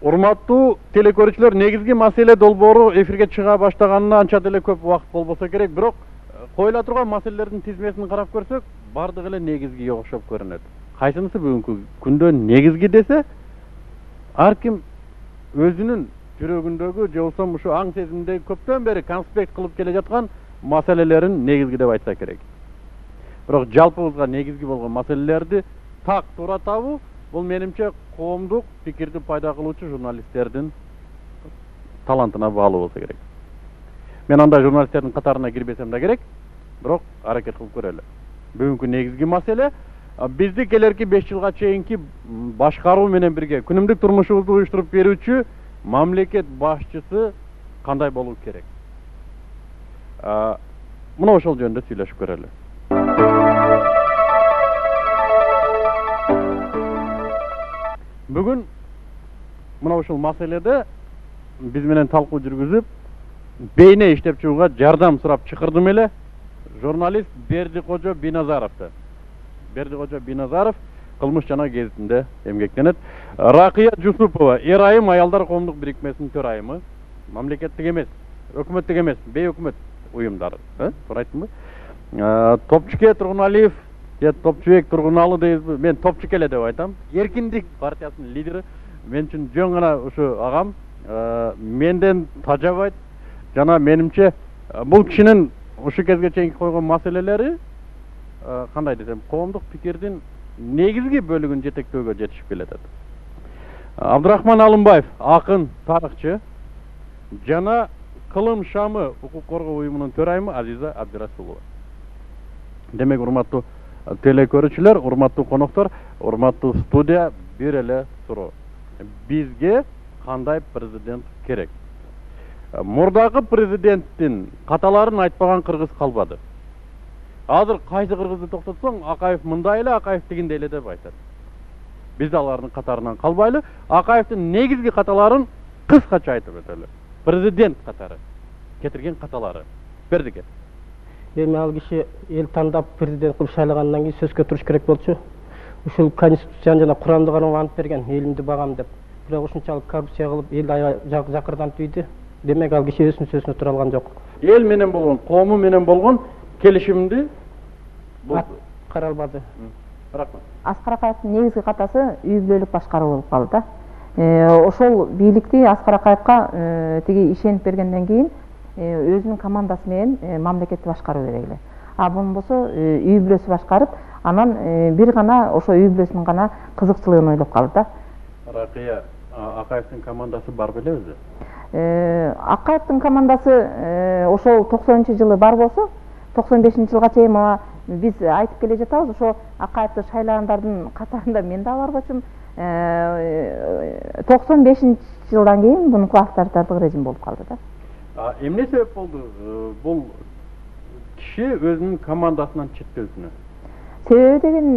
Урматтуу телекөрүүчүлөр, негизги маселе долбоору эфирге чыга баштаганына анча деле көп убакыт болбосо керек, бирок коюла турган маселелердин тизмесин карап көрсөк, бардыгы эле негизгиге окшоп көрүнөт. Кайсынысы бүгүнкү күндө негизги десе, ар ким өзүнүн жүрөгүндөгү же болбосо ушу аң сезимдеги көптөн бери конспект кылып келе жаткан маселелерин негизги деп айтса керек. Бирок жалпыбызга негизги болгон маселелерди так туура табуу, бул менимче коомдук пикирди пайда кылуучу журналисттердин талантына баалуу болсо керек. Мен андай журналисттердин катарына кирбесем да керек, бирок аракет кылып көрөлү. Бүгүнкү негизги маселе бизди келерки 5 жылга чейинки башкаруу менен бирге күнүмдүк турмушубузду уюштуруп берүүчү мамлекет башчысы кандай болуу керек. Мына ошол жөнүндө сүйлөшүп көрөлү. Бүгүн мына ушул маселеде биз менен талкуу жүргүзүп, бейне иштеп чыгууга жардам сурап чакырдым эле журналист Бердикожо Биназаровду. Бердикожо Биназаров кылмыш жана гезитинде эмгектенет. Ракыя Жусупова, Эр айым аялдар коомдук бирикмесинин төрайымы, мамлекеттик эмес, өкмөттүк эмес, бейөкмөт уюмдар, туура айттымбы? Топчуке Тургуналиев, Топчубек Тургуналы дейбизби? Мен Топчуке эле деп айтам. Эркиндик партиясынын лидери. Мен үчүн жөн гана ушу агам, менден тажабайт. Жана менимче бул кишинин ушу кезге чейин койгон маселелери кандай десем, коомдук пикирдин негизги бөлүгүн жетектөөгө жетишип келатат. Абдырахман Алымбаев, акын, тарыхчы жана Кылым Шамы укук коргоо уюмунун төрайымы Азиза Абдырасулова. Демек, урматтуу телекөрүүчүлөр, урматтуу коноктор, урматтуу студия, бир эле суроо. Бизге кандай президент керек? Мурдагы президенттин каталарын айтпаган кыргыз калбады. Азыр кайсы кыргызды токтотсоң, Акаев мындай эле, Акаев тигиндей эле деп айтат. Биз алардын катарынан калбайлы, Акаевдин негизги каталарын кыскача айтып өтөлү. Президент катары, кетирген каталары. Бердике. Эми ал киши эл тандап президент кылып шайлагандан кийин сөзгө туруш керек болчу. Ушул конституцияны жана Куранды гана антып берген, элимди багам деп. Бирок ушунчалык коррупция кылып эл жакырдан түйдү. Демек, ал киши өзүнүн сөзүнө тура алган жок. Эл менен болгон, коому менен болгон келишимди каралбады. Рахмат. Аскар Акаевдин негизги катасы үй бүлөлүк башкаруу болуп калды да. Ошол бийликти Аскар Акаевга тиги ишенип бергенден кийин өзүнүн командасы менен мамлекетти башкаруу керек эле. Болбосо үй бүлөсү башкарып, анан бир гана ошо үй бүлөсүнүн гана кызыкчылыгын ойлоп калды да. Ракыя, Акаевдин командасы бар беле өзү? Акаевдин командасы ошол 90-жылы бар болсо, 95-жылга чейин биз айтып келе жатабыз, ошо Акаевди шайлагандардын катарында мен да бар болчумун. 95-жылдан кийин мунуку авторитардык режим болуп калды да. Эмне себеп болду бул киши өзүнүн командасынан четтөсүнө? Себеби деген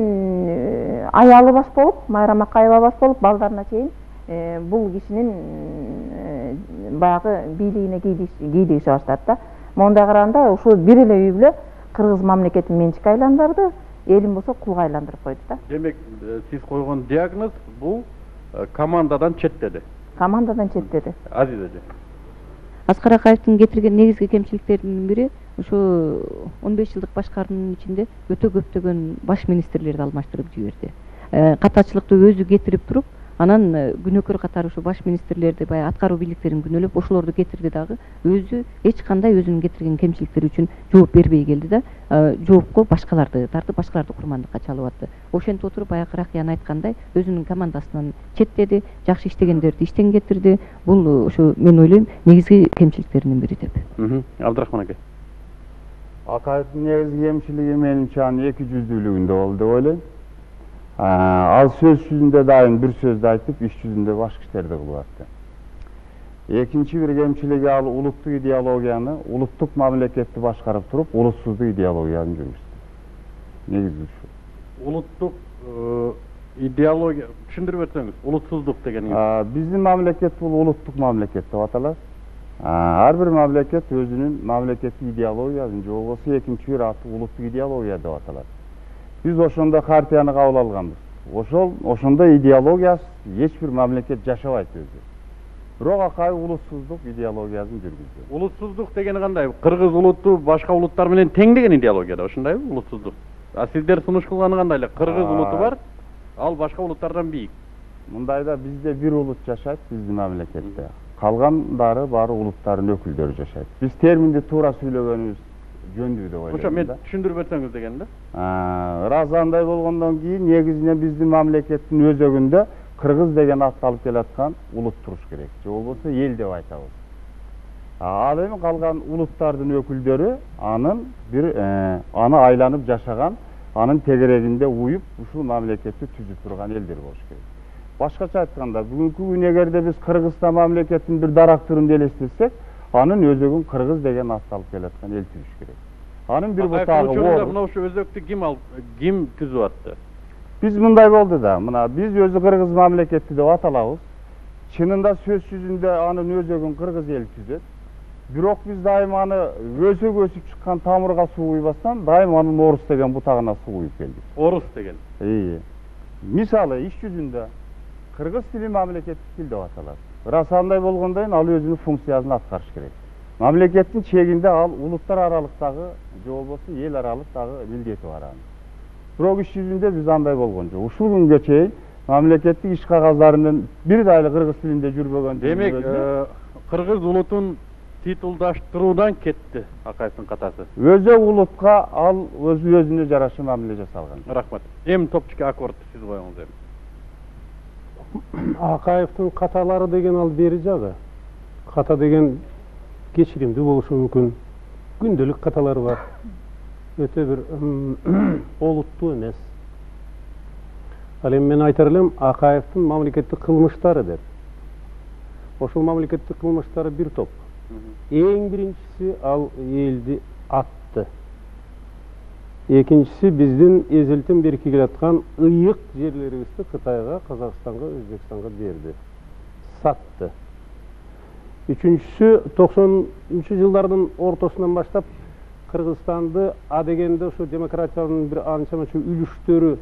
аялы баш болуп, Майрам Акаева баш болуп, балдарына чейин бул кишинин баягы бийлигине кийлигише баштады да. Мондай караганда ушул бир эле үй бүлө кыргыз мамлекетин менчикке айландырды, элин болсо кулга айландырып койду да. Демек, сиз койгон диагноз бул командадан четтеди. Командадан четтеди. Азиза эже. Аскар Акаевдин кетирген негизги кемчиликтеринин бири ушу 15 жылдык башкаруунун ичинде өтө көптөгөн баш министрлерди алмаштырып жиберди. Катачылыкты өзү кетирип туруп, анан күнөөкөр катары ушу баш министрлерди баягы аткаруу бийликтерин күнөөлөп, ошолорду кетирди дагы өзү эч кандай өзүнүн кетирген кемчиликтери үчүн жооп бербей келди да, жоопко башкаларды тартып, башкаларды курмандыкка чалып атты. Ошентип отуруп баягы Ракыяны айткандай, өзүнүн командасынан четтеди, жакшы иштегендерди иштен кетирди. Бул ушу мен ойлойм негизги кемчиликтеринин бири деп. Абдырахман аке. Акаевдин негизги кемчилиги менимче анын эки жүздүүлүгүндө болду деп ойлойм. Ал сөз жүзүндө дайым бир сөздү айтып, иш жүзүндө башка иштерди кылып атты. Экинчи бир кемчилиги ал улуттук идеологияны, улуттук мамлекетти башкарып туруп, улутсуздук идеологияны жүргүздү. Негизи ушу. Улуттук идеология түшүндүрүп өтсөңүз, улутсуздук деген. Биздин мамлекет бул улуттук мамлекет деп аталат. Ар бир мамлекет өзүнүн мамлекеттик идеологиясын, же болбосо экинчи бир аты улуттук идеология деп аталат. Биз ошондо хартияны кабыл алганбыз. Ошондо идеологиясыз эч бир мамлекет жашабайт өзү. Бирок Акаев улуттуздук идеологиясын жүргүздү. Улутсуздук деген кандай? Кыргыз улуту башка улуттар менен тең деген идеологияда ошондайбы улутсуздук? А сиздер сунуш кылганы кандай эле? Кыргыз улуту бар, ал башка улуттардан бийик. Мындайда бизде бир улут жашайт биздин мамлекетте. Калгандары баары улуттардын өкүлдөрү жашайт. Биз терминди туура сүйлөгөнүбүз жөндүү деп ойлойм. Ошо мен түшүндүрүп өтсөңүз деген да. Ырас андай болгондон кийин негизинен биздин мамлекеттин өзөгүндө кыргыз деген атты алып келаткан улут туруш керек. Же болбосо эл деп айтабыз. Ал эми калган улуттардын өкүлдөрү аны айланып жашаган, анын тегерегинде уюп ушул мамлекетти түзүп турган элдер болуш керек. Башкача айтканда, бүгүнкү күн эгерде биз Кыргызстан мамлекетинин бир дарактырын элестетсек, анын өзөгүн кыргыз деген атты алып келаткан эл түзүш керек. Анын бир бутагы бар. Мына ошо өзөктү ким түзүп атты? Биз мындай болду да, мына биз өзү кыргыз мамлекети деп аталабыз. Чынында сөз жүзүндө анын өзөгүн кыргыз эл түзөт. Бирок биз дайыма аны өсүп чыккан тамырга суу куйбастан, дайыма анын орус деген бутагына суу куюп келдик. Орус деген. Мисалы иш жүзүндө кыргыз тили мамлекеттик тил деп аталат. Ырас андай болгондон ал өзүнүн функциясын аткарыш керек. Мамлекеттин чегинде ал улуттар аралыктагы же болбосо эл аралык дагы милдети бар анын. Бирок иш жүзүндө биз андай болгон жок. Ушул күнгө чейин мамлекеттик иш кагаздарынын бир дайы кыргыз тилинде жүрбөгөн. Демек, кыргыз улутун титулдаштыруудан кетти Акаевдин катасы. Өзөк улутка ал өзүнө жараша мамиле жасалган. Рахмат. Эми топчука аккордду сиз коюңуз эми. Акаевдин каталары деген ал бери жагы. Ката деген кечиримдүү болушу мүмкүн. Күндөлүк каталары бар. Өтө бир олуттуу эмес. Ал эми мен айтар элем Акаевдин мамлекеттик кылмыштары деп. Ошол мамлекеттик кылмыштары бир топ. Эң биринчиси ал элди атты. Экинчиси биздин эзелтен бери келаткан ыйык жерлерибизди Кытайга, Казакстанга, Өзбекстанга берди. Сатты. Үчүнчүсү 90-жылдардын ортосунан баштап Кыргызстанды адегенде ошо демократиянын бир анча-мынча үлүштөрү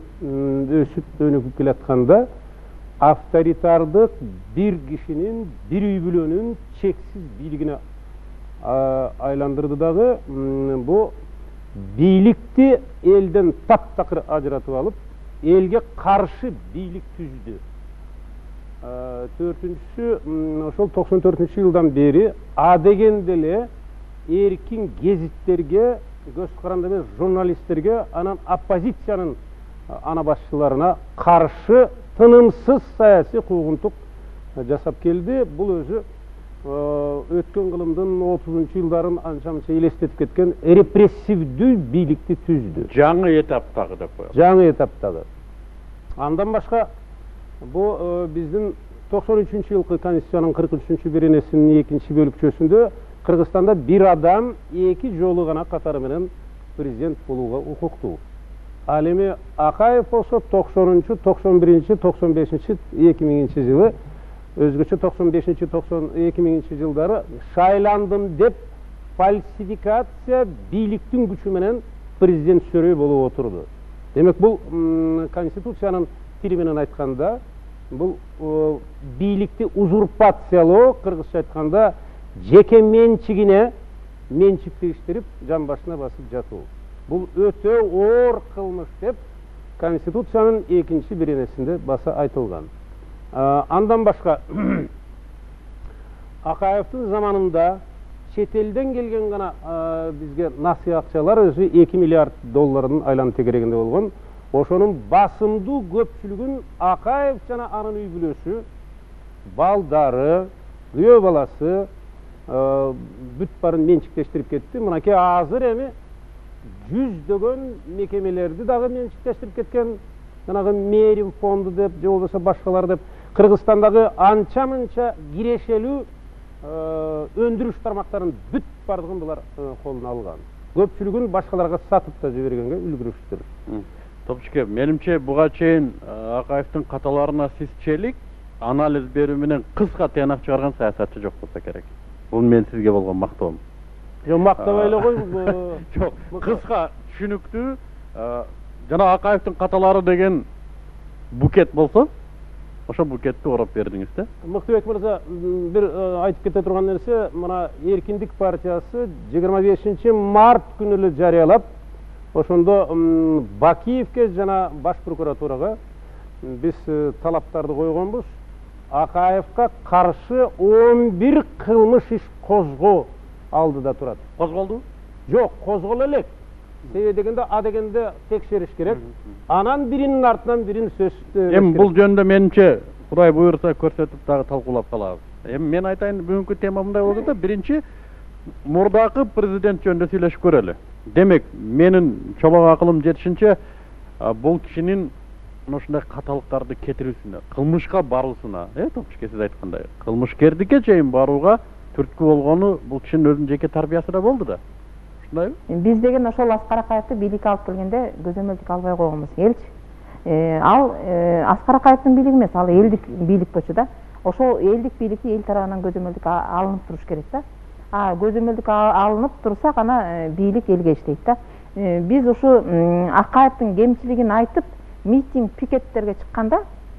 өсүп өнүгүп келатканда авторитардык бир кишинин, бир үй бүлөнүн чексиз бийлигине айландырды дагы. Бу бийликти элден таптакыр ажыратып алып, элге каршы бийлик түздү. Төртүнчүсү, ошол 94-жылдан бери адегенде эле эркин гезиттерге, көз каранды эмес журналисттерге, анан оппозициянын ана башчыларына каршы тынымсыз саясий куугунтук жасап келди. Бул өзү өткөн кылымдын 30-жылдарын анча-мынча элестетип кеткен репрессивдүү бийликти түздү. Жаңы этаптагы деп коелу. Жаңы этаптагы. Андан башка бу биздин 93-жылкы Конституциянын 43-беренесинин 2-чи бөлүкчөсүндө Кыргызстанда бир адам 2 жолу гана катары менен президент болууга укуктуу. Ал эми Акаев болсо 90-чы, 91-чи, 95-чи, 2000-чи жылы, өзгөчө 95-чи, 2000-чи жылдары шайландым деп фальсификация бийликтин күчү менен президент сөрөй болуп отурду. Демек бул Конституциянын тили менен айтканда, бул бийликти узурпациялоо, кыргызча айтканда жеке менчигине менчиктештирип жан башына басып жатуу. Бул өтө оор кылмыш деп Конституциянын 2-чи беренесинде баса айтылган. Андан башка Акаевдин заманында чет элден келген гана бизге насыйатчылар өзү 2 миллиард доллардын айланып тегерегинде болгон. Ошонун басымдуу көпчүлүгүн Акаев жана анын үй бүлөсү, балдары, күйөө баласы бүт барын менчиктештирип кетти. Мынакей азыр эми жүздөгөн мекемелерди дагы менчиктештирип кеткен. Жанагы Мерим фонду деп, же болбосо башкалар деп, Кыргызстандагы анча-мынча кирешелүү өндүрүш тармактарын бүт бардыгын булар колуна алган. Көпчүлүгүн башкаларга сатып да жибергенге үлгүрүштүр. Топчуке, менимче буга чейин Акаевдин каталарына сиз челик анализ берүү менен кыска тыянак чыгарган саясатчы жок болсо керек. Бул мен сизге болгон мактоом. Жок, мактабай эле кой. Жок, кыска, түшүнүктүү. Жана Акаевдин каталары деген букет болсо, ошо букетти ороп бердиңиз да. Мыктыбек мырза, бир айтып кете турган нерсе, мына Эркиндик партиясы 25 март күнү эле жарыялап, ошондо Бакиевке жана баш прокуратурага биз талаптарды койгонбуз. Акаевка каршы 11 кылмыш иш козгоо алдыда турат. Козголдубу? Жок, козголо элек. Себеби дегенде а дегенде текшериш керек. Анан биринин артынан бирин сөз. Эми бул жөнүндө менимче Кудай буйрса көрсөтүп дагы талкуулап калабыз. Эми мен айтайын, бүгүнкү тема мындай болду да, биринчи мурдакы президент жөнүндө сүйлөшүп көрөлү. Демек, менин чобок акылым жетишинче бул кишинин ушундай каталыктарды кетирүүсүнө, кылмышка баруусуна, Топчуке сиз айткандай, кылмышкердикке чейин барууга түрткү болгону бул кишинин өзүнүн жеке тарбиясында болду да. Ушундайбы? Биз деген ошол Аскар Акаевди бийликке алып келгенде көзөмөлдүк албай койгонбуз. Элчи ал Аскар Акаевдин бийлиги эмес, ал элдик бийлик болчу да. Ошол элдик бийликти эл тарабынан көзөмөлдүк алынып туруш керек да. Көзөмөлдүк алынып турсак ана бийлик элге иштейт да. Биз ушу Акаевдин кемчилигин айтып, митинг, пикеттерге чыкканда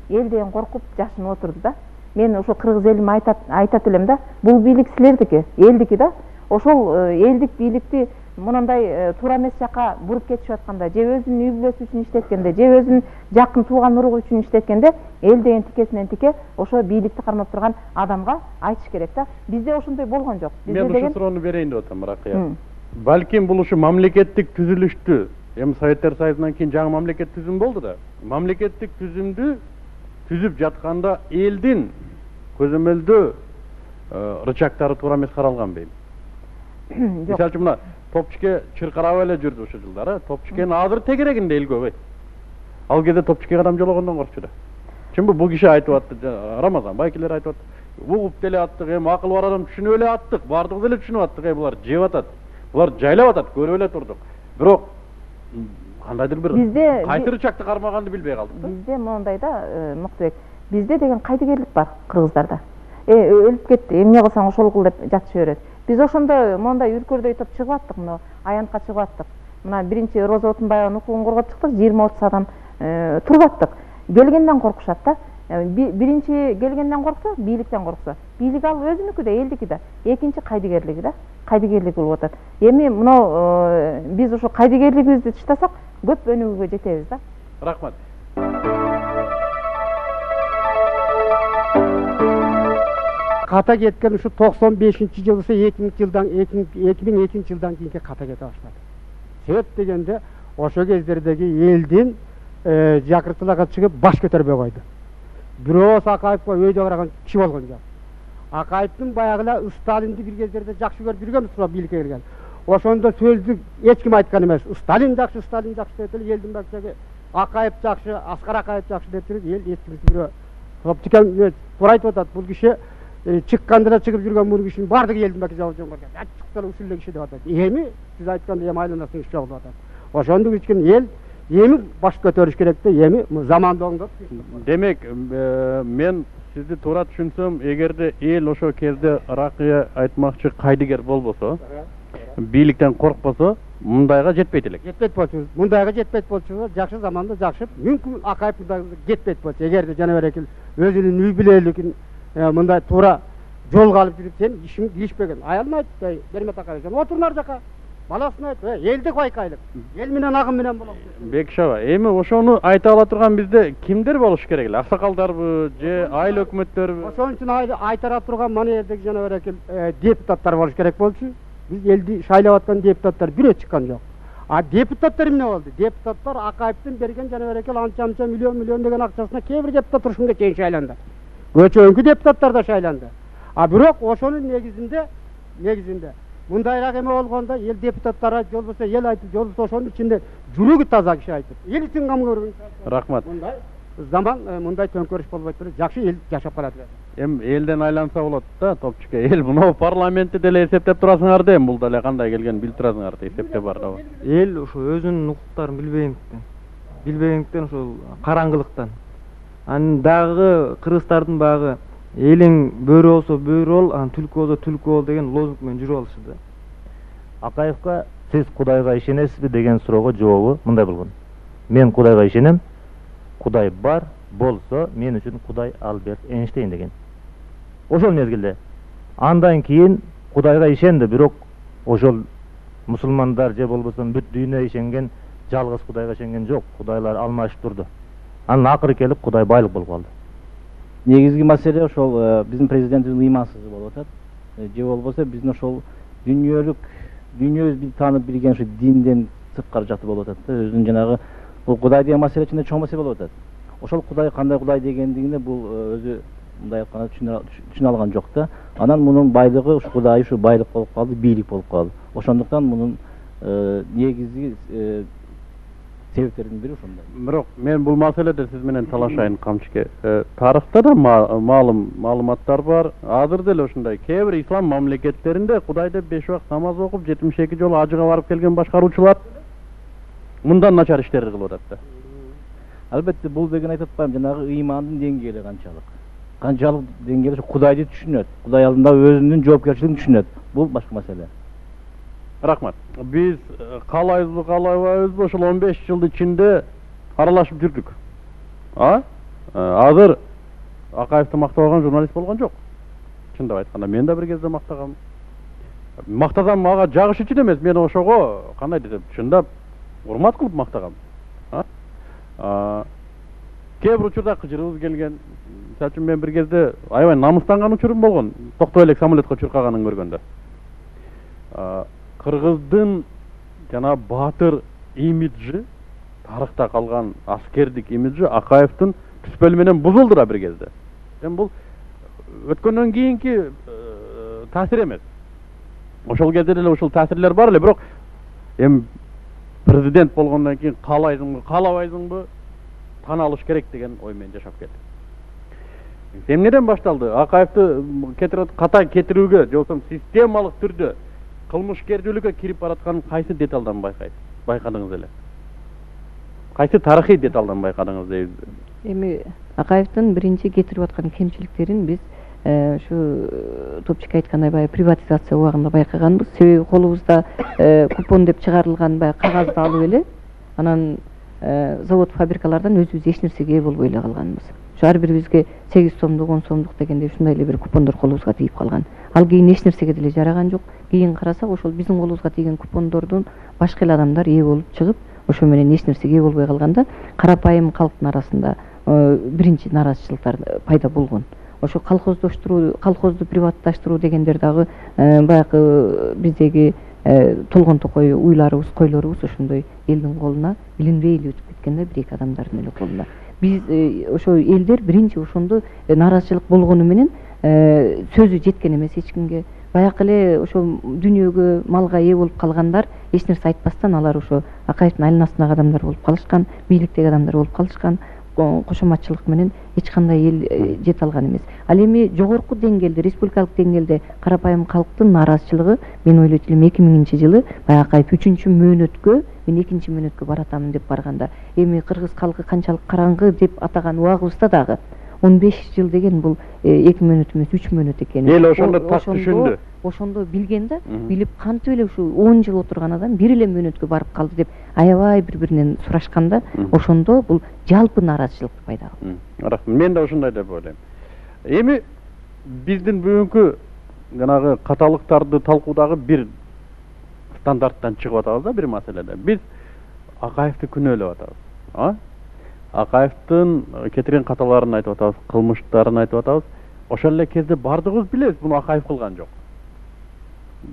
эл деген коркуп жашынып отурду да. Мен ошо кыргыз элиме айтат элем да, бул бийлик силердики, элдики да. Ошол элдик бийликти мындай туура эмес жака буруп кетишип атканда, же өзүнүн үй бүлөсү үчүн иштеткенде, же өзүнүн жакын тууган уругу үчүн иштеткенде, эл деген тикесинен тике ошо бийликти кармап турган адамга айтыш керек да. Бизде ошондой болгон жок. Мен ушу суроону берейин деп атам, Ракыя. Балким бул ушу мамлекеттик түзүлүштү, эми Советтер Союзунан кийин жаңы мамлекет түзүм болду да. Мамлекеттик түзүмдү түзүп жатканда элдин көзөмөлдөө рычагтары туура эмес каралган бейм. Мисалы үчүн мына Топчуке чыркырап эле жүрдү ошол жылдары. Топчукенин азыр тегерегинде эл көп. Ал кезде Топчукеге адам жологондон коркчу да. Чынбы, бул киши айтып атты, Рамазан байкелер айтып атты. Угуп деле аттык, эми акыл бар адам түшүнүп эле аттык, бардыгы деле түшүнүп аттык, булар жеп атат. Булар жайлап атат, көрүп эле турдук. Бирок кандайдыр бир кайсы рычагты кармаганды билбей калдык да. Бизде моундай да, Мыктыбек, бизде деген кайдыгерлик бар кыргыздарда. Өлүп кетти, эмне кылсаң ошол кыл деп жатыша берет. Биз ошондо моундай үркөрдөй топ чыгып аттык, мына аянтка чыгып аттык. Мына биринчи Роза Отунбаеванын укугун коргоп чыктык, 20-30 адам туруп аттык. Келгенден коркушат да. Биринчи келгенден корксо, бийликтен корксо. Бийлик ал өзүнүкү да, элдики да. Экинчи кайдыгерлиги да. Кайдыгерлик болуп атат. Эми мына биз ошо кайдыгерлигибизди тыштасак, көп өнүгүүгө жетебиз да. Рахмат. Ката кеткен ушу 95-жылы 2002 жылдан кийинки ката кете баштады. Себеп дегенде ошо кездердеги элдин жакыртыларга чыгып баш көтөрбөй койду. Бирөөсү Акаевке өйдө караган киши болгон жок. Акаевдин баягыла Сталинди бир кездерде жакшы көрүп жүргөн ушу бийликке келген. Ошондо сөздү эч ким айткан эмес. Сталин жакшы деп эле элдин бакчаге Акаев жакшы, Аскар Акаев жакшы деп жүрүп, эл эч ким бирөө Топчуке туура айтып атат. Бул киши чыкканда да чыгып жүргөн бул кишинин бардыгы элдин бакча жабылган көргөн. Ачыктан ушул эле киши деп атат. Эми сиз айткандай эми айланасың иш жок деп атат. Ошондук үчүн эл эми баш көтөрүш керек да, эми заманды оңдоп. Демек, мен сизди туура түшүнсөм, эгерде эл ошо кезде Ракыя айтмакчы кайдыгер болбосо, бийликтен коркпосо, мындайга жетпейт элек. Жетпейт болчу. Мындайга жетпейт болчу, жакшы заманда жакшы. Мүмкүн Акаев мындайга жетпейт болчу. Эгерде жана берекил өзүнүн үй бүлөлүгүн мындай туура жолго алып жүрүп, сен ишиң кийишпеген. Аялын айт, Бермет Акаев, отур нар жака. Баласын айт, элдик байкайлык. Эл менен агым менен болот. Бекшаба, эми ошону айта ала турган бизде кимдер болуш керек эле? Аксакалдарбы, же айыл өкмөттөрбү? Ошон үчүн айтара турган мана жердеги жана берекил депутаттар болуш керек болчу. Биз элди шайлап аткан депутаттар бирөө чыккан жок. Депутаттар эмне болду? Депутаттар Акаевдин берген жана берекил анча миллион деген акчасына кээ бир депутат ушунга чейин шайланды. Көчөңкү депутаттар да шайланды. Бирок ошонун негизинде мындайраак эме болгондо эл депутаттары же болбосо эл айтып, же болбосо ошонун ичинде жүрөгү таза киши айтып, эл үчүн кам көргөн. Рахмат. Мындай заман мындай төңкөрүш болбой туруп, жакшы эл жашап калат. Эми элден айланса болот да, Топчуке. Эл мына парламентти деле эсептеп турасыңар да, эми бул деле кандай келгенин билип турасыңар да, эсептеп бар да. Эл ошо өзүнүн укуктарын билбегендиктен ошол караңгылыктан. Анын дагы кыргыздардын багы элиң бөрү болсо бөрү бол, анан түлкү болсо түлкү бол деген лозунг менен жүрүп алышты. Акаевка сиз Кудайга ишенесизби деген суроого жообу мындай болгон. Мен Кудайга ишенем. Кудай бар, болсо мен үчүн Кудай Альберт Эйнштейн деген. Ошол мезгилде. Андан кийин Кудайга ишенди, бирок ошол мусулмандар же болбосо бүт дүйнө ишенген жалгыз Кудайга ишенген жок. Кудайлар алмашып турду. Анан акыры келип Кудай байлык болуп калды. Негизги маселе ошол биздин президентибиздин ыймансыздыгы болуп атат. Же болбосо биздин ошол дүйнөбүз таанып билген ошо динден сырткары жакты болуп атат да. Өзүнүн жанагы бул Кудай деген маселе ичинде чоң маселе болуп атат. Ошол Кудай кандай Кудай дегендигине бул өзү мындай айтканда түшүнө алган жок да. Анан мунун байлыгы ушу Кудай ушу байлык болуп калды, бийлик болуп калды. Ошондуктан мунун негизги себептердин бири ошондой. Бирок мен бул маселеде сиз менен талашайын Камчыке. Тарыхта да маалыматтар бар. Азыр деле ушундай кээ бир ислам мамлекеттеринде Кудайды 5 убакыт намаз окуп 72 жолу ажыга барып келген башкаруучулар мындан начар иштерди кылып атат да. Албетте бул деген айтып атпайм, жанагы ыймандын деңгээли канчалык деңгээли Кудайды түшүнөт, Кудай алдында өзүнүн жоопкерчилигин түшүнөт. Бул башка маселе. Рахмат. Биз каалайбызбы, каалабайбызбы ошол 15 жылдын ичинде аралашып жүрдүк. Азыр Акаевди мактабаган журналист болгон жок. Чындап айтканда мен да бир кезде мактагам. Мактасам мага жагышчу эмес, мен ошого кандай десем, чындап урмат кылып мактагам. Кээ бир учурда кыжырыбыз келген. Мисалы үчүн мен бир кезде аябай намыстанган учурум болгон. Токтой элек самолетко чуркаганын көргөндө. Кыргыздын жана баатыр имиджи, тарыхта калган аскердик имиджи Акаевдин түспөлү менен бузулду да бир кезде. Эми бул өткөндөн кийинки таасир эмес. Ошол кезде деле ушул таасирлер бар эле, бирок эми президент болгондон кийин каалайсыңбы, каалабайсыңбы тана алыш керек деген ой менен жашап келдим. Эмнеден башталды? Акаевди ката кетирүүгө, же болбосо системалык түрдө кылмышкерчиликке кирип баратканын кайсы деталдан байкадыңыз эле? Кайсы тарыхый деталдан байкадыңыз дейбиз? Эми Акаевдин биринчи кетирип аткан кемчиликтерин биз ушу Топчик айткандай баягы приватизация убагында байкаганбыз. Себеби колубузда купон деп чыгарылган баягы кагазды алып эле анан завод фабрикалардан өзүбүз эч нерсеге ээ болбой эле калганбыз. Ушу ар бирибизге 8 сомдук 10 сомдук дегендей ушундай эле бир купондор колубузга тийип калган. Ал кийин эч нерсеге деле жараган жок. Кийин карасак ошол биздин колубузга тийген купондордун башка эле адамдар ээ болуп чыгып, ошо менен эч нерсеге ээ болбой калганда карапайым калктын арасында биринчи нааразычылыктар пайда болгон. Ошо колхозду приватташтыруу дегендер дагы баягы биздеги толгон токой уйларыбыз, койлорубуз ошондой элдин колуна билинбей эле өтүп кеткен да, бир эки адамдардын эле колуна. Биз ошо элдер биринчи ошондо нааразычылык болгону менен сөзү жеткен эмес эч кимге. Баягы эле ошо дүйнөгө, малга ээ болуп калгандар эч нерсе айтпастан алар ошо Акаевдин айланасындагы адамдар болуп калышкан, бийликтеги адамдар болуп калышкан. Кошоматчылык менен эч кандай эл жете алган эмес. Ал эми жогорку деңгээлде, республикалык деңгээлде карапайым калктын нааразычылыгы мен ойлойт элем 2000-жылы баягы Акаев 3-мөөнөткө, мен 2-мөөнөткө баратамын деп барганда, эми кыргыз калкы канчалык караңгы деп атаган убагыбызда дагы 15 жыл деген бул 2 мөөнөт эмес 3 мөөнөт экенин эл ошондо так түшүндү. Ошондо билген да, билип кантип эле ушу 10 жыл отурган адам бир эле мөөнөткө барып калды деп аябай бири-биринен сурашканда, ошондо бул жалпы нааразычылыкты пайда кылды. Рахмат. Мен да ошондой деп ойлойм. Эми биздин бүгүнкү жанагы каталыктарды талкуудагы бир стандарттан чыгып атабыз да бир маселеде. Биз Акаевди күнөөлөп атабыз. Акаевдин кетирген каталарын айтып атабыз, кылмыштарын айтып атабыз. Ошол эле кезде бардыгыбыз билебиз, буну Акаев кылган жок.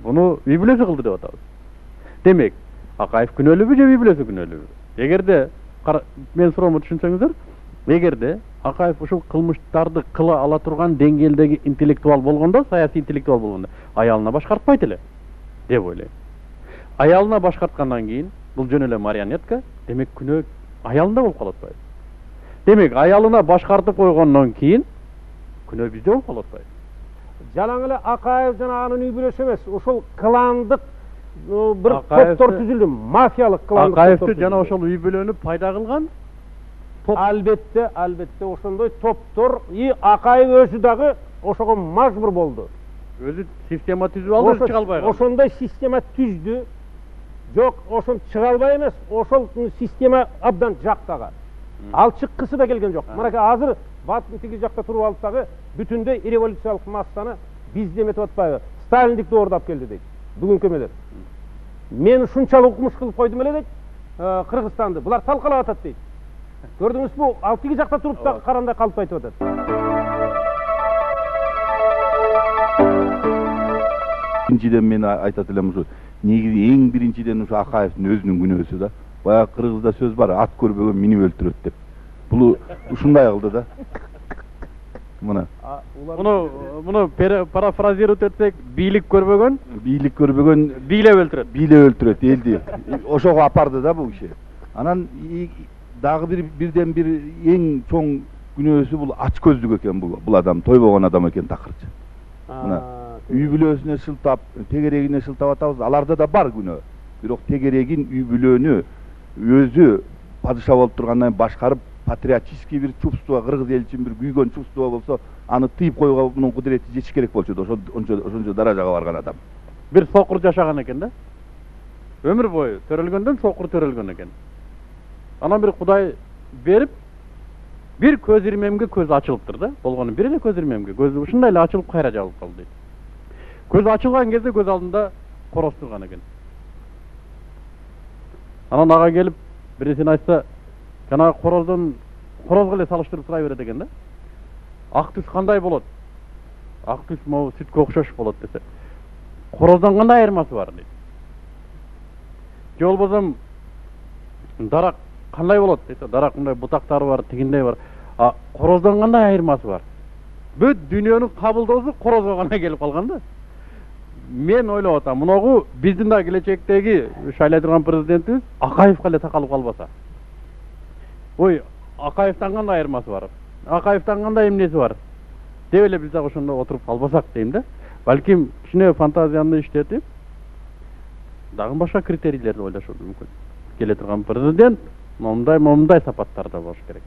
Буну үй бүлөсү кылды деп атабыз. Демек, Акаев күнөөлүүбү же үй бүлөсү күнөөлүүбү? Эгерде мен суроомду түшүнсөңүздөр, эгерде Акаев ушул кылмыштарды кыла ала турган деңгээлдеги интеллектуал болгондо, саясий интеллектуал болгондо, аялына башкартпайт эле деп ойлойм. Аялына башкарткандан кийин бул жөн эле марионетка, демек күнөө аялында болуп калат атпайбы? Демек, аялына башкартып койгондон кийин күнөө бизде болуп калат атпайбы? Жалаң эле Акаев жана анын үй бүлөсү эмес, ошол кландык бир топтор түзүлдү, мафиялык кландык. Акаевди жана ошол үй бүлөнү пайда кылган албетте ошондой топтор и Акаев өзү дагы ошого мажбур болду. Өзү система түзүп алды, чыга албай калды. Ошондой система түздү. Жок, ошон чыга албай эмес, ошол система абдан жактаган. Ал чыккысы да келген жок. Мынакей азыр баттын тиги жакта туруп алып дагы бүтүндөй революциялык массаны биз деметип атпайбы? Сталиндик доорду алып келди дейт. Бүгүнкү эмелер. Мен ушунчалык укмуш кылып койдум эле дейт. Кыргызстанды. Булар талкалап атат дейт. Көрдүңүзбү? Ал тиги жакта туруп да карандай калып айтып атат. Биринчиден мен айтат элем ушу негизи эң биринчиден ушу Акаевдин өзүнүн күнөөсү да. Баягы кыргызда сөз бар, ат көрбөгөн минип өлтүрөт деп. Бул ушундай кылды да. Мына. Муну парафразировать этсек, бийлик көрбөгөн бийлеп өлтүрөт элди. Ошого апарды да бул киши. Анан дагы бирден бир эң чоң күнөөсү бул ач көздүк экен бул адам, тойбогон адам экен такырчы. Мына үй бүлөсүнө шылтап, тегерегине шылтап атабыз. Аларда да бар күнөө. Бирок тегерегин, үй бүлөнү өзү падыша болуп тургандан башкарып, патриотический бир чувство, кыргыз эл үчүн бир күйгөн чувство болсо, аны тыйып коюуга мунун кудурети жетиш керек болчу да, ошончо даражага барган адам. Бир сокур жашаган экен да. Өмүр бою төрөлгөндөн сокур төрөлгөн экен. Анан бир Кудай берип, бир көз ирмемге көз ачылыптыр да. Болгону бир эле көз ирмемге көзү ушундай эле ачылып кайра жабылып калды дейт. Көз ачылган кезде көз алдында короз турган экен. Анан ага келип бир нерсени айтса, жанагы корозго эле салыштырып сурай берет экен да. Ак түс кандай болот? Ак түс могу сүткө окшош болот десе. Короздан кандай айырмасы бар дейт. Же болбосо дарак кандай болот дейт. Дарак мындай бутактары бар, тигиндей бар. А короздан кандай айырмасы бар? Бүт дүйнөнүн кабылдоосу корозго гана келип калган да. Мен ойлоп атам, муногу биздин да келечектеги шайлай турган президентибиз Акаевка эле такалып калбаса. Ой, Акаевтан кандай айырмасы бар? Акаевтан кандай эмнеси бар? Деп эле биз дагы ошондо отуруп калбасак дейм да. Балким кичине фантазияны иштетип, дагы башка критерийлерди ойлошуу мүмкүн. Келе турган президент момундай сапаттарда болуш керек.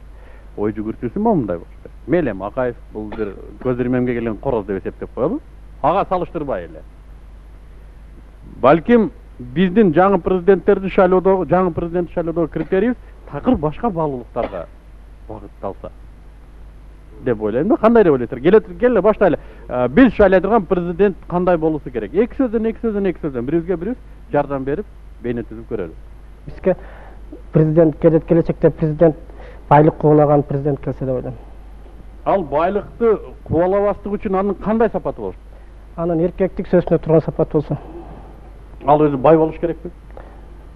Ой жүгүртүүсү момундай болуш керек. Мейлем Акаев бул бир көз ирмемге келген короз деп эсептеп коелу. Ага салыштырбай эле. Балким биздин жаңы президенттерди шайлоодогу критерийибиз такыр башка баалуулуктарга багытталса деп ойлойм да. Кандай деп ойлойсуз? Келе баштайлы. Биз шайлай турган президент кандай болуусу керек? Эки сөздөн бирибизге бирибиз жардам берип, бейне түзүп көрөлү. Бизге президент келечекте президент байлык кубалаган президент келсе деп ойлойм. Ал байлыкты кубалабастык үчүн анын кандай сапаты болуш? Анын эркектик сөзүнө турган сапат болсо. Ал өзү бай болуш керекпи?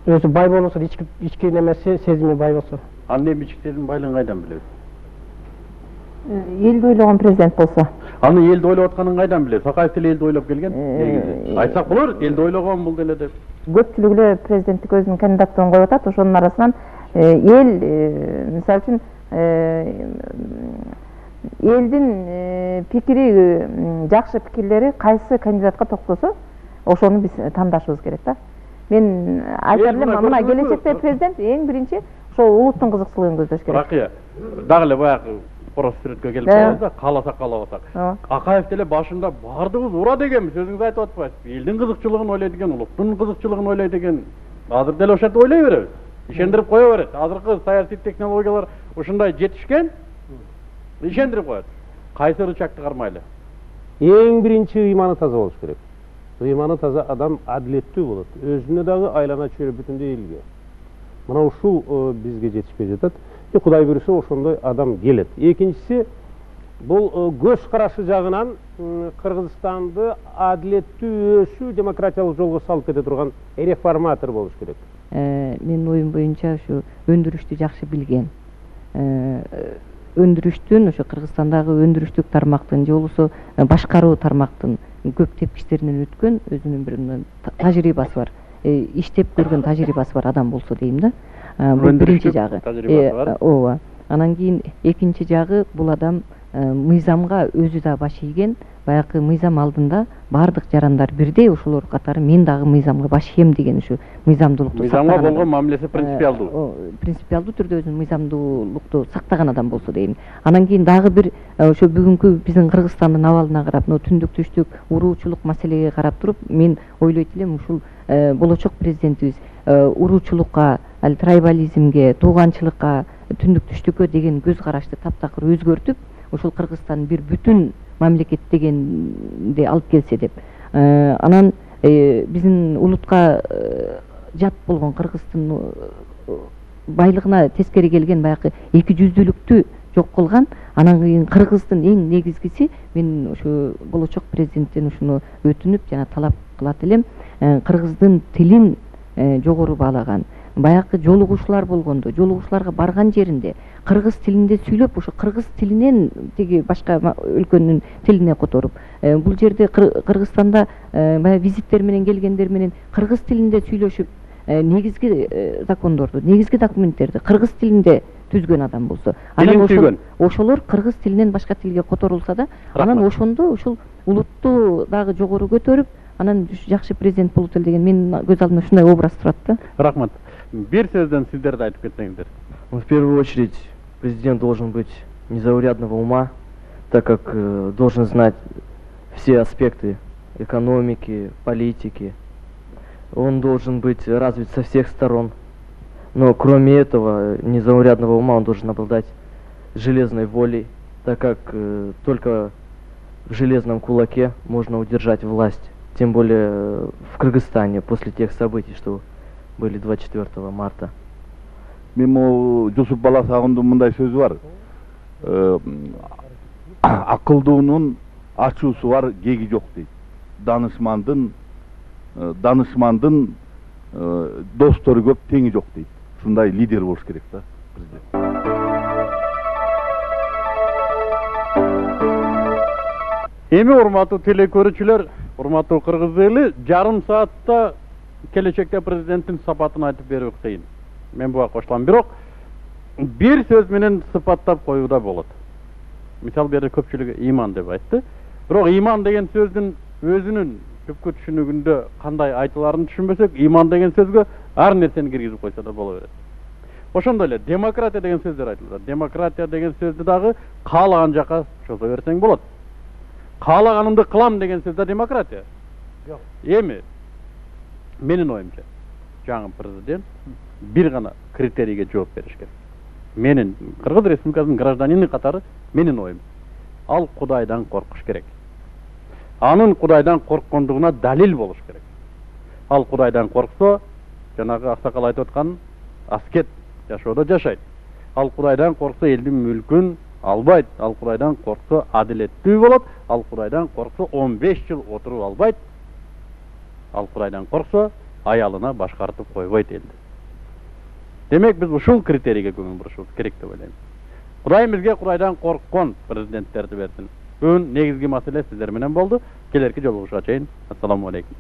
Өзү бай болсо, ички немеси сезими бай болсо. Аны эми ички сезим байлыгын кайдан билебиз? Элди ойлогон президент болсо. Аны элди ойлоп атканын кайдан билебиз? Акаев деле элди ойлоп келген. Негизи айтсак болор, элди ойлогон бул деле деп. Көпчүлүк эле президенттик өзүнүн кандидаттыгын коюп атат. Ошонун арасынан эл, мисалы үчүн, элдин пикири, жакшы пикирлери кайсы кандидатка токтосо, ошону биз тандашыбыз керек да. Мен айтар элем, мына келечекте президент эң биринчи ошол улуттун кызыкчылыгын көздөш керек. Ракыя, дагы эле баягы короз сүрөткө келип калабыз да, кааласак каалабасак. Акаев деле башында баардыгыбыз ура дегенбиз, өзүңүз айтып атпайсызбы? Элдин кызыкчылыгын ойлойт экен, улуттун кызыкчылыгын ойлойт экен. Азыр деле ошентип ойлой беребиз. Ишендирип кое берет. Азыркы саясий технологиялар ушундай жетишкен, ишендирип коет. Кайсы рычагты кармайлы? Эң биринчи ыйманы таза болуш керек. Ыйманы таза адам адилеттүү болот. Өзүнө дагы айлана чөйрө бүтүндөй элге. Мына ушул бизге жетишпей жатат. Кудай буюрса ошондой адам келет. Экинчиси, бул көз карашы жагынан Кыргызстанды адилеттүү өсүү, демократиялык жолго салып кете турган реформатор болуш керек. Менин оюм боюнча ушу өндүрүштү жакшы билген. Өндүрүштүн, ошо Кыргызстандагы өндүрүштүк тармактын же болбосо башкаруу тармактын көп тепкичтеринен өткөн өзүнүн бир тажрыйбасы бар. Иштеп көргөн тажрыйбасы бар адам болсо дейм да. Бул биринчи жагы. Ооба. Анан кийин экинчи жагы, бул адам мыйзамга өзү да баш ийген. Баягы мыйзам алдында бардык жарандар бирдей, ошолор катары мен дагы мыйзамга баш ийем деген ушу мыйзамдуулукту сактаган. Мыйзамга болгон мамилеси принципиалдуу. Принципиалдуу түрдө өзүнүн мыйзамдуулукту сактаган адам болсо дейм. Анан кийин дагы бир ошо бүгүнкү биздин Кыргызстандын абалына карап, түндүк түштүк уруучулук маселеге карап туруп, мен ойлойт элем ушул болочок президентибиз уруучулукка, ал трайбализмге, тууганчылыкка, түндүк түштүккө деген көз карашты таптакыр өзгөртүп, ошол Кыргызстан бир бүтүн мамлекет дегенди алып келсе деп. Анан биздин улутка жат болгон Кыргыздын байлыгына тескери келген баягы эки жүздүүлүктү жок кылган. Анан кийин Кыргыздын эң негизгиси, мен ошо болочок президенттен ушуну өтүнүп жана талап кылат элем, кыргыздын тилин жогору баалаган. Баягы жолугушуулар болгондо, жолугушууларга барган жеринде кыргыз тилинде сүйлөп, ошо кыргыз тилинен тиги башка өлкөнүн тилине которуп, бул жерде Кыргызстанда баягы визиттер менен келгендер менен кыргыз тилинде сүйлөшүп, негизги закондорду, негизги документтерди кыргыз тилинде түзгөн адам болсо, анан ошолор кыргыз тилинен башка тилге которулса да, анан ошондо ушул улутту дагы жогору көтөрүп, анан жакшы президент болот эле деген менин көз алдымда ушундай образ турат да. Рахмат. Бир сөздөн сиздерди айтып кетсеңиздер. В первую очередь, президент должен быть незаурядного ума, так как должен знать все аспекты экономики, политики. Он должен быть развит со всех сторон. Но кроме этого незаурядного ума он должен обладать железной волей, так как только в железном кулаке можно удержать власть. Тем более в Кыргызстане после тех событий, что были 24 марта. Мен могу Жусуп Баласагындын мындай сөзү бар. Акылдуунун ачуусу бар, кеги жок дейт. Данышмандын достору көп, теңи жок дейт. Ушундай лидер болуш керек да президент. Эми урматтуу телекөрүүчүлөр, урматтуу кыргыз эли, жарым саатта келечекте президенттин сапатын айтып берүү кыйын. Мен буга кошулам, бирок бир сөз менен сыпаттап коюуда болот. Мисал берди, көпчүлүгү иман деп айтты. Бирок иман деген сөздүн өзүнүн түпкү түшүнүгүндө кандай айтыларын түшүнбөсөк, иман деген сөзгө ар нерсени киргизип койсо да боло берет. Ошондой эле демократия деген сөздөр айтылат. Демократия деген сөздү дагы каалаган жака чозо берсең болот. Каалаганымды кылам деген сөз да демократия. Жок. Эми менин оюмча жаңы президент бир гана критерийге жооп бериш керек. Менин Кыргыз Республикасынын гражданини катары менин оюм. Ал Кудайдан коркуш керек. Анын Кудайдан корккондугуна далил болуш керек. Ал Кудайдан корксо, жанагы аксакал айтып аткан аскет жашоодо жашайт. Ал Кудайдан корксо элдин мүлкүн албайт. Ал Кудайдан корксо адилеттүү болот. Ал Кудайдан корксо 15 жыл отуруп албайт. Ал Кудайдан корксо аялына башкартып койбойт элди. Демек биз ушул критерийге көңүл бурушубуз керек деп ойлойм. Кудайым бизге Кудайдан корккон президенттерди берсин. Бүгүн негизги маселе сиздер менен болду. Келерки жолугушууга чейин ассаламу алейкум.